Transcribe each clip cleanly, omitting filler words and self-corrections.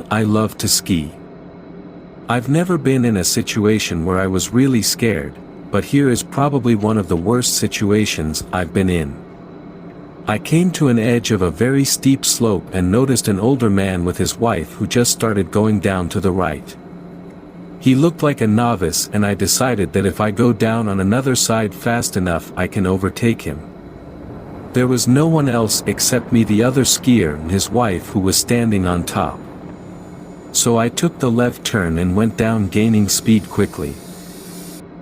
I love to ski. I've never been in a situation where I was really scared, but here is probably one of the worst situations I've been in. I came to an edge of a very steep slope and noticed an older man with his wife who just started going down to the right. He looked like a novice, and I decided that if I go down on another side fast enough I can overtake him. There was no one else except me, the other skier, and his wife who was standing on top. So I took the left turn and went down, gaining speed quickly.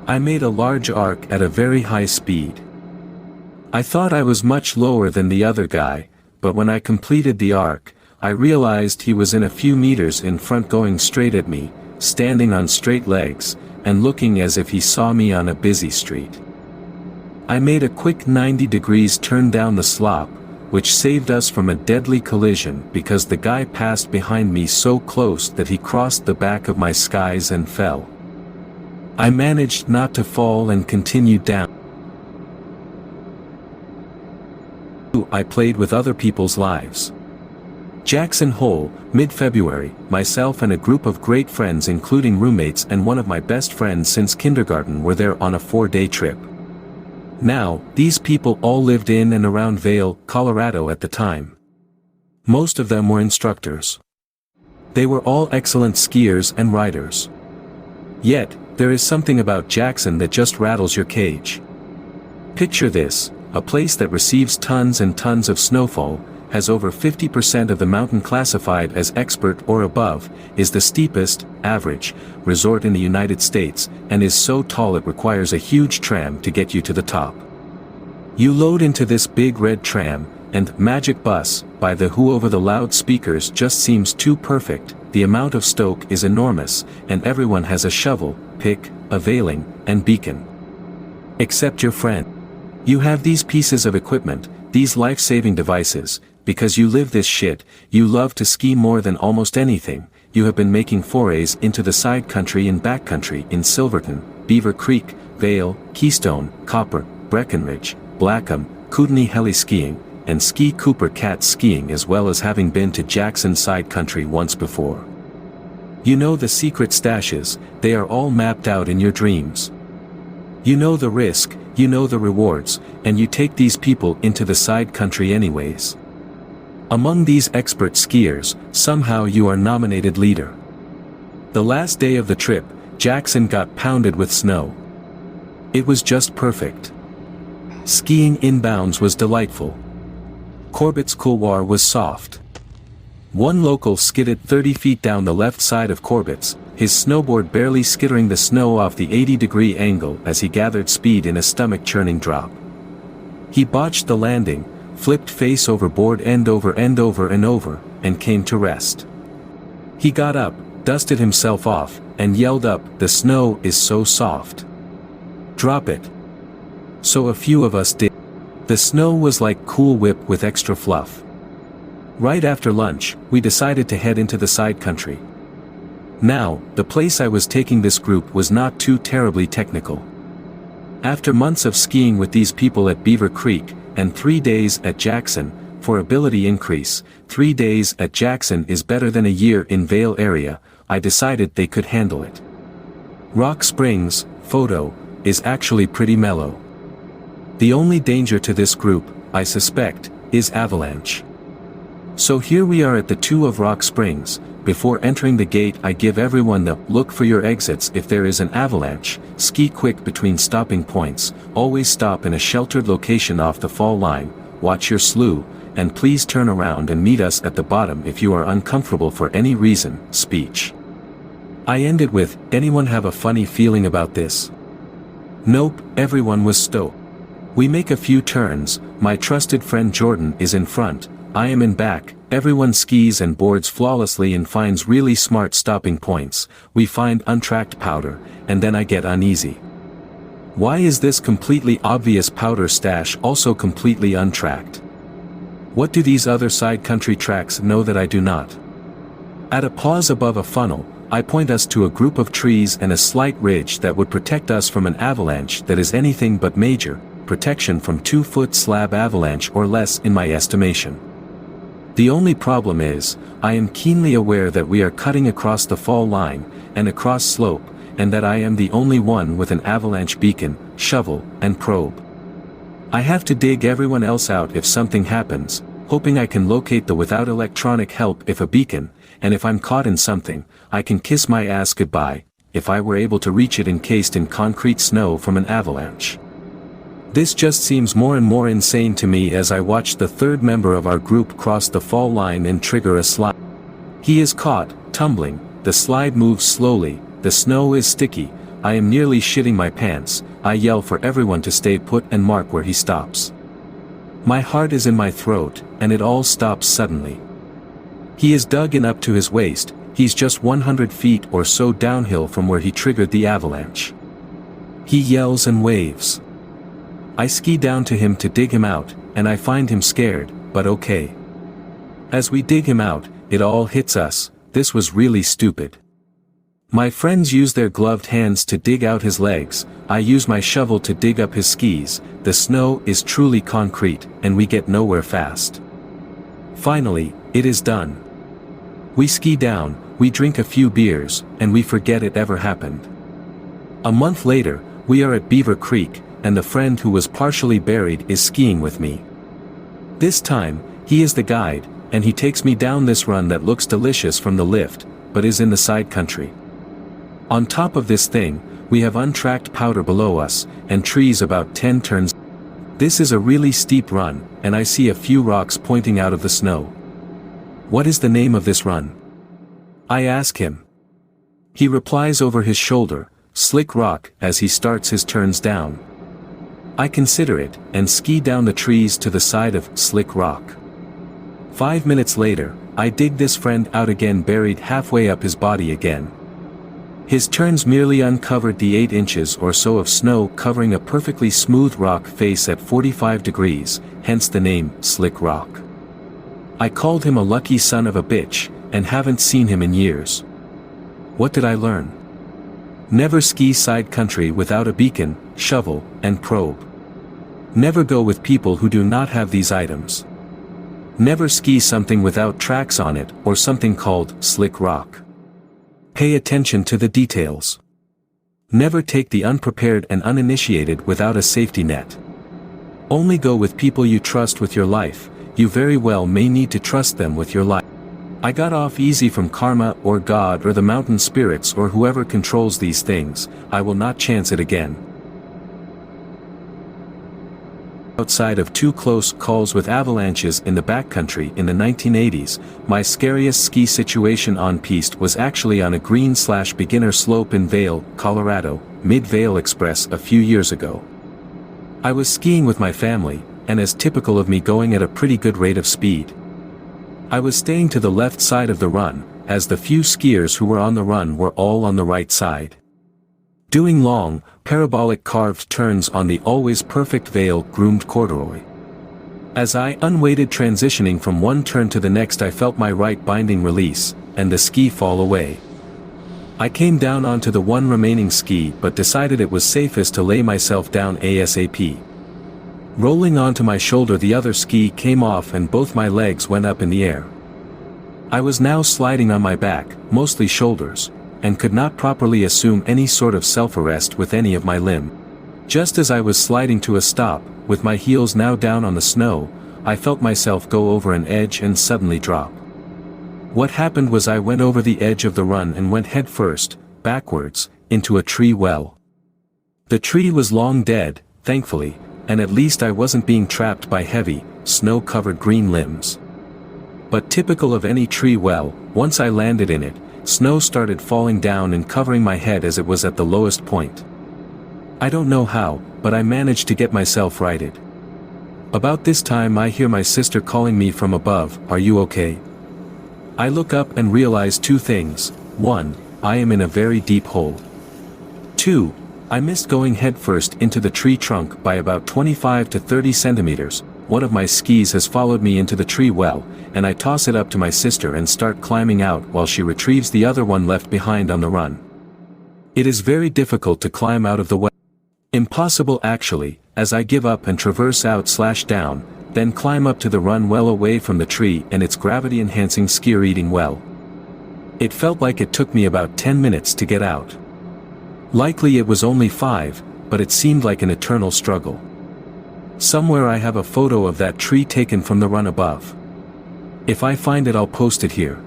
I made a large arc at a very high speed. I thought I was much lower than the other guy, but when I completed the arc, I realized he was in a few meters in front, going straight at me, standing on straight legs, and looking as if he saw me on a busy street. I made a quick 90 degrees turn down the slope, which saved us from a deadly collision because the guy passed behind me so close that he crossed the back of my skies and fell. I managed not to fall and continued down. I played with other people's lives. Jackson Hole, mid-February, myself and a group of great friends including roommates and one of my best friends since kindergarten were there on a 4-day trip. Now, these people all lived in and around Vail, Colorado at the time. Most of them were instructors. They were all excellent skiers and riders. Yet, there is something about Jackson that just rattles your cage. Picture this: a place that receives tons and tons of snowfall, has over 50% of the mountain classified as expert or above, is the steepest, average, resort in the United States, and is so tall it requires a huge tram to get you to the top. You load into this big red tram, and Magic Bus, by the Who over the loudspeakers just seems too perfect. The amount of stoke is enormous, and everyone has a shovel, pick, a veiling, and beacon. Except your friend. You have these pieces of equipment, these life-saving devices, because you live this shit. You love to ski more than almost anything. You have been making forays into the side country and backcountry in Silverton, Beaver Creek, Vail, Keystone, Copper, Breckenridge, Blackham, Kootenai heli skiing, and Ski Cooper cat skiing, as well as having been to Jackson side country once before. You know the secret stashes, they are all mapped out in your dreams. You know the risk, you know the rewards, and you take these people into the side country anyways. Among these expert skiers, somehow you are nominated leader. The last day of the trip, Jackson got pounded with snow. It was just perfect. Skiing inbounds was delightful. Corbett's couloir was soft. One local skidded 30 feet down the left side of Corbett's, his snowboard barely skittering the snow off the 80-degree angle as he gathered speed in a stomach-churning drop. He botched the landing, flipped face overboard end over and over, and came to rest. He got up, dusted himself off, and yelled up, "The snow is so soft. Drop it." So a few of us did. The snow was like Cool Whip with extra fluff. Right after lunch, we decided to head into the side country. Now, the place I was taking this group was not too terribly technical. After months of skiing with these people at Beaver Creek, and 3 days at Jackson, for ability increase, 3 days at Jackson is better than a year in Vail area, I decided they could handle it. Rock Springs, photo, is actually pretty mellow. The only danger to this group, I suspect, is avalanche. So here we are at the 2 of Rock Springs. Before entering the gate I give everyone the "look for your exits if there is an avalanche, ski quick between stopping points, always stop in a sheltered location off the fall line, watch your slough, and please turn around and meet us at the bottom if you are uncomfortable for any reason" speech. I ended with, "Anyone have a funny feeling about this?" Nope, everyone was stoked. We make a few turns, my trusted friend Jordan is in front, I am in back, everyone skis and boards flawlessly and finds really smart stopping points, we find untracked powder, and then I get uneasy. Why is this completely obvious powder stash also completely untracked? What do these other side country tracks know that I do not? At a pause above a funnel, I point us to a group of trees and a slight ridge that would protect us from an avalanche that is anything but major, protection from 2-foot slab avalanche or less in my estimation. The only problem is, I am keenly aware that we are cutting across the fall line, and across slope, and that I am the only one with an avalanche beacon, shovel, and probe. I have to dig everyone else out if something happens, hoping I can locate the without electronic help if a beacon, and if I'm caught in something, I can kiss my ass goodbye, if I were able to reach it encased in concrete snow from an avalanche. This just seems more and more insane to me as I watch the third member of our group cross the fall line and trigger a slide. He is caught, tumbling, the slide moves slowly, the snow is sticky, I am nearly shitting my pants, I yell for everyone to stay put and mark where he stops. My heart is in my throat, and it all stops suddenly. He is dug in up to his waist, he's just 100 feet or so downhill from where he triggered the avalanche. He yells and waves. I ski down to him to dig him out, and I find him scared, but okay. As we dig him out, it all hits us, this was really stupid. My friends use their gloved hands to dig out his legs, I use my shovel to dig up his skis, the snow is truly concrete, and we get nowhere fast. Finally, it is done. We ski down, we drink a few beers, and we forget it ever happened. A month later, we are at Beaver Creek, and the friend who was partially buried is skiing with me. This time, he is the guide, and he takes me down this run that looks delicious from the lift, but is in the side country. On top of this thing, we have untracked powder below us, and trees about 10 turns. This is a really steep run, and I see a few rocks pointing out of the snow. What is the name of this run? I ask him. He replies over his shoulder, Slick Rock, as he starts his turns down. I consider it, and ski down the trees to the side of Slick Rock. 5 minutes later, I dig this friend out again, buried halfway up his body again. His turns merely uncovered the 8 inches or so of snow covering a perfectly smooth rock face at 45 degrees, hence the name Slick Rock. I called him a lucky son of a bitch, and haven't seen him in years. What did I learn? Never ski side country without a beacon, shovel, and probe. Never go with people who do not have these items. Never ski something without tracks on it or something called Slick Rock. Pay attention to the details. Never take the unprepared and uninitiated without a safety net. Only go with people you trust with your life, you very well may need to trust them with your life. I got off easy from karma or God or the mountain spirits or whoever controls these things, I will not chance it again. Outside of 2 close calls with avalanches in the backcountry in the 1980s, my scariest ski situation on piste was actually on a green/beginner slope in Vail, Colorado, Mid-Vail Express a few years ago. I was skiing with my family, and as typical of me, going at a pretty good rate of speed. I was staying to the left side of the run, as the few skiers who were on the run were all on the right side. Doing long, parabolic carved turns on the always perfect Vail groomed corduroy. As I unweighted transitioning from one turn to the next, I felt my right binding release, and the ski fall away. I came down onto the one remaining ski but decided it was safest to lay myself down ASAP. Rolling onto my shoulder, the other ski came off and both my legs went up in the air. I was now sliding on my back, mostly shoulders, and could not properly assume any sort of self-arrest with any of my limb. Just as I was sliding to a stop, with my heels now down on the snow, I felt myself go over an edge and suddenly drop. What happened was I went over the edge of the run and went head first, backwards, into a tree well. The tree was long dead, thankfully, and at least I wasn't being trapped by heavy, snow-covered green limbs. But typical of any tree well, once I landed in it, snow started falling down and covering my head as it was at the lowest point. I don't know how, but I managed to get myself righted. About this time I hear my sister calling me from above, "Are you okay?" I look up and realize 2 things. 1, I am in a very deep hole. 2, I missed going headfirst into the tree trunk by about 25 to 30 centimeters. One of my skis has followed me into the tree well, and I toss it up to my sister and start climbing out while she retrieves the other one left behind on the run. It is very difficult to climb out of the well. Impossible actually, as I give up and traverse out/down, then climb up to the run well away from the tree and its gravity-enhancing skier-eating well. It felt like it took me about 10 minutes to get out. Likely it was only 5, but it seemed like an eternal struggle. Somewhere I have a photo of that tree taken from the run above. If I find it, I'll post it here.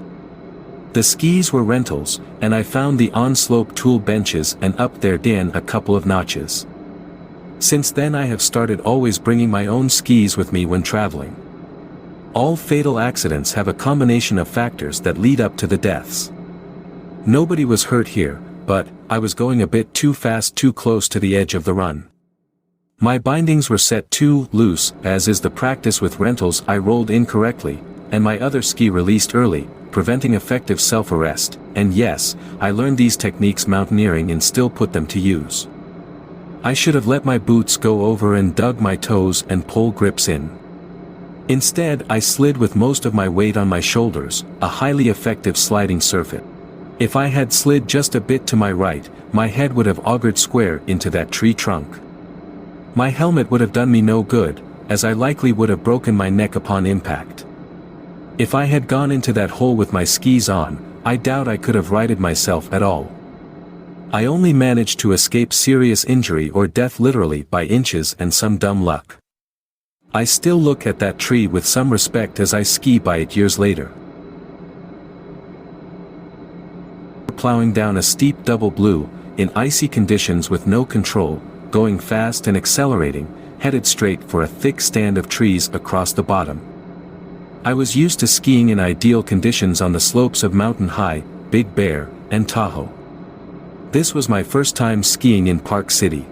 The skis were rentals, and I found the on-slope tool benches and upped their din a couple of notches. Since then I have started always bringing my own skis with me when traveling. All fatal accidents have a combination of factors that lead up to the deaths. Nobody was hurt here, but I was going a bit too fast too close to the edge of the run. My bindings were set too loose, as is the practice with rentals. I rolled incorrectly, and my other ski released early, preventing effective self-arrest, and yes, I learned these techniques mountaineering and still put them to use. I should have let my boots go over and dug my toes and pole grips in. Instead, I slid with most of my weight on my shoulders, a highly effective sliding surface. If I had slid just a bit to my right, my head would have augured square into that tree trunk. My helmet would have done me no good, as I likely would have broken my neck upon impact. If I had gone into that hole with my skis on, I doubt I could have righted myself at all. I only managed to escape serious injury or death literally by inches and some dumb luck. I still look at that tree with some respect as I ski by it years later. Plowing down a steep double blue, in icy conditions with no control, going fast and accelerating, headed straight for a thick stand of trees across the bottom. I was used to skiing in ideal conditions on the slopes of Mountain High, Big Bear, and Tahoe. This was my first time skiing in Park City.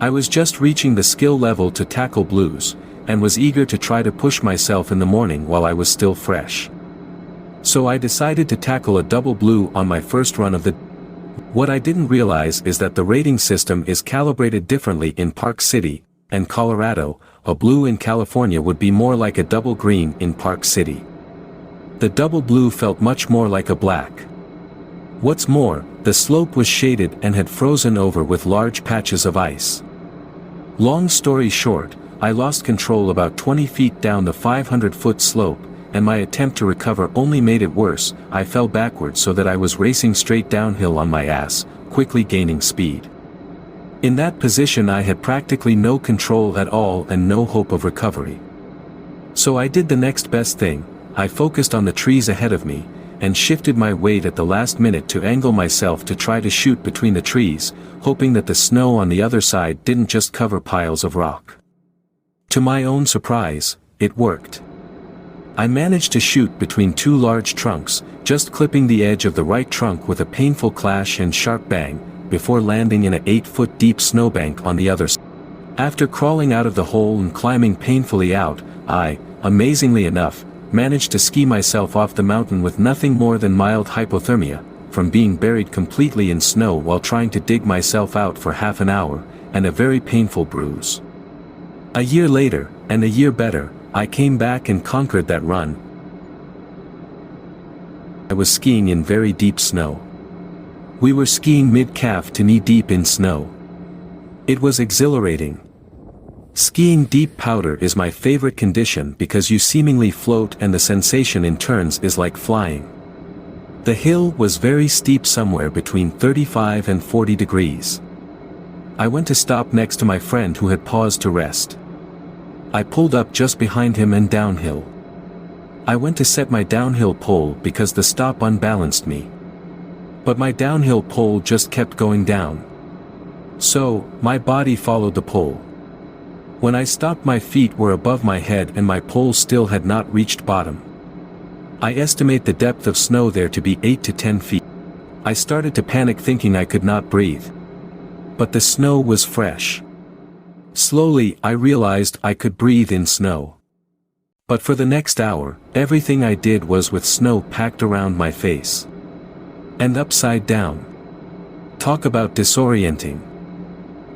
I was just reaching the skill level to tackle blues, and was eager to try to push myself in the morning while I was still fresh. So I decided to tackle a double blue on my first run of the day. What I didn't realize is that the rating system is calibrated differently in Park City and Colorado. A blue in California would be more like a double green in Park City. The double blue felt much more like a black. What's more, the slope was shaded and had frozen over with large patches of ice. Long story short, I lost control about 20 feet down the 500-foot slope, and my attempt to recover only made it worse. I fell backwards so that I was racing straight downhill on my ass, quickly gaining speed. In that position I had practically no control at all and no hope of recovery. So I did the next best thing. I focused on the trees ahead of me, and shifted my weight at the last minute to angle myself to try to shoot between the trees, hoping that the snow on the other side didn't just cover piles of rock. To my own surprise, it worked. I managed to shoot between two large trunks, just clipping the edge of the right trunk with a painful clash and sharp bang, before landing in an 8-foot deep snowbank on the other side. After crawling out of the hole and climbing painfully out, I, amazingly enough, managed to ski myself off the mountain with nothing more than mild hypothermia, from being buried completely in snow while trying to dig myself out for half an hour, and a very painful bruise. A year later, and a year better, I came back and conquered that run. I was skiing in very deep snow. We were skiing mid-calf to knee-deep in snow. It was exhilarating. Skiing deep powder is my favorite condition because you seemingly float and the sensation in turns is like flying. The hill was very steep, somewhere between 35 and 40 degrees. I went to stop next to my friend who had paused to rest. I pulled up just behind him and downhill. I went to set my downhill pole because the stop unbalanced me. But my downhill pole just kept going down. So, my body followed the pole. When I stopped, my feet were above my head and my pole still had not reached bottom. I estimate the depth of snow there to be 8 to 10 feet. I started to panic, thinking I could not breathe. But the snow was fresh. Slowly, I realized I could breathe in snow. But for the next hour, everything I did was with snow packed around my face. And upside down. Talk about disorienting.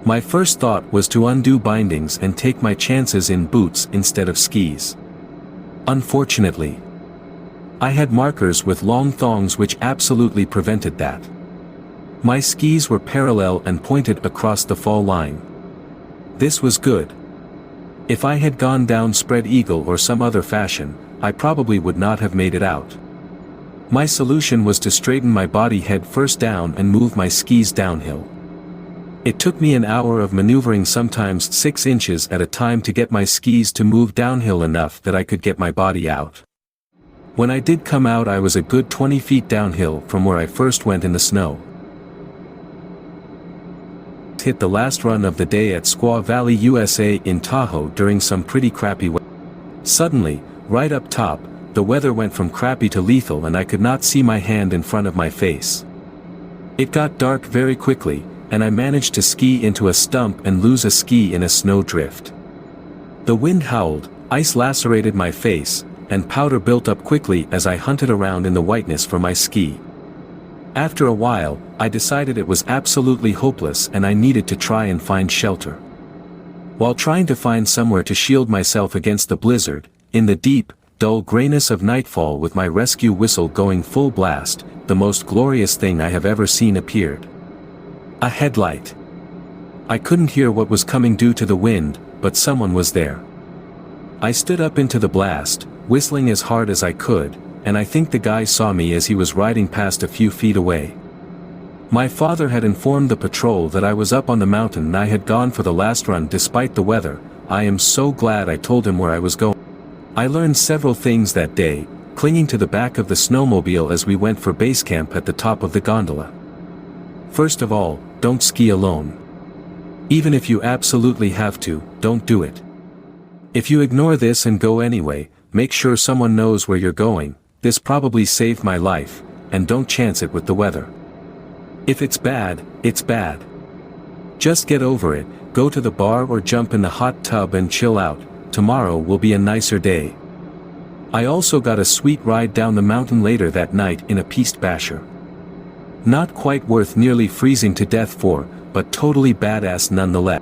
My first thought was to undo bindings and take my chances in boots instead of skis. Unfortunately, I had markers with long thongs which absolutely prevented that. My skis were parallel and pointed across the fall line. This was good. If I had gone down spread eagle or some other fashion, I probably would not have made it out. My solution was to straighten my body head first down and move my skis downhill. It took me an hour of maneuvering, sometimes 6 inches at a time, to get my skis to move downhill enough that I could get my body out. When I did come out, I was a good 20 feet downhill from where I first went in the snow. Hit the last run of the day at Squaw Valley, USA in Tahoe during some pretty crappy weather. Suddenly, right up top, the weather went from crappy to lethal and I could not see my hand in front of my face. It got dark very quickly, and I managed to ski into a stump and lose a ski in a snow drift. The wind howled, ice lacerated my face, and powder built up quickly as I hunted around in the whiteness for my ski. After a while, I decided it was absolutely hopeless and I needed to try and find shelter. While trying to find somewhere to shield myself against the blizzard, in the deep, dull grayness of nightfall, with my rescue whistle going full blast, the most glorious thing I have ever seen appeared. A headlight. I couldn't hear what was coming due to the wind, but someone was there. I stood up into the blast, whistling as hard as I could, and I think the guy saw me as he was riding past a few feet away. My father had informed the patrol that I was up on the mountain and I had gone for the last run despite the weather. I am so glad I told him where I was going. I learned several things that day, clinging to the back of the snowmobile as we went for base camp at the top of the gondola. First of all, don't ski alone. Even if you absolutely have to, don't do it. If you ignore this and go anyway, make sure someone knows where you're going. This probably saved my life, and don't chance it with the weather. If it's bad, it's bad. Just get over it, go to the bar or jump in the hot tub and chill out. Tomorrow will be a nicer day. I also got a sweet ride down the mountain later that night in a pieced basher. Not quite worth nearly freezing to death for, but totally badass nonetheless.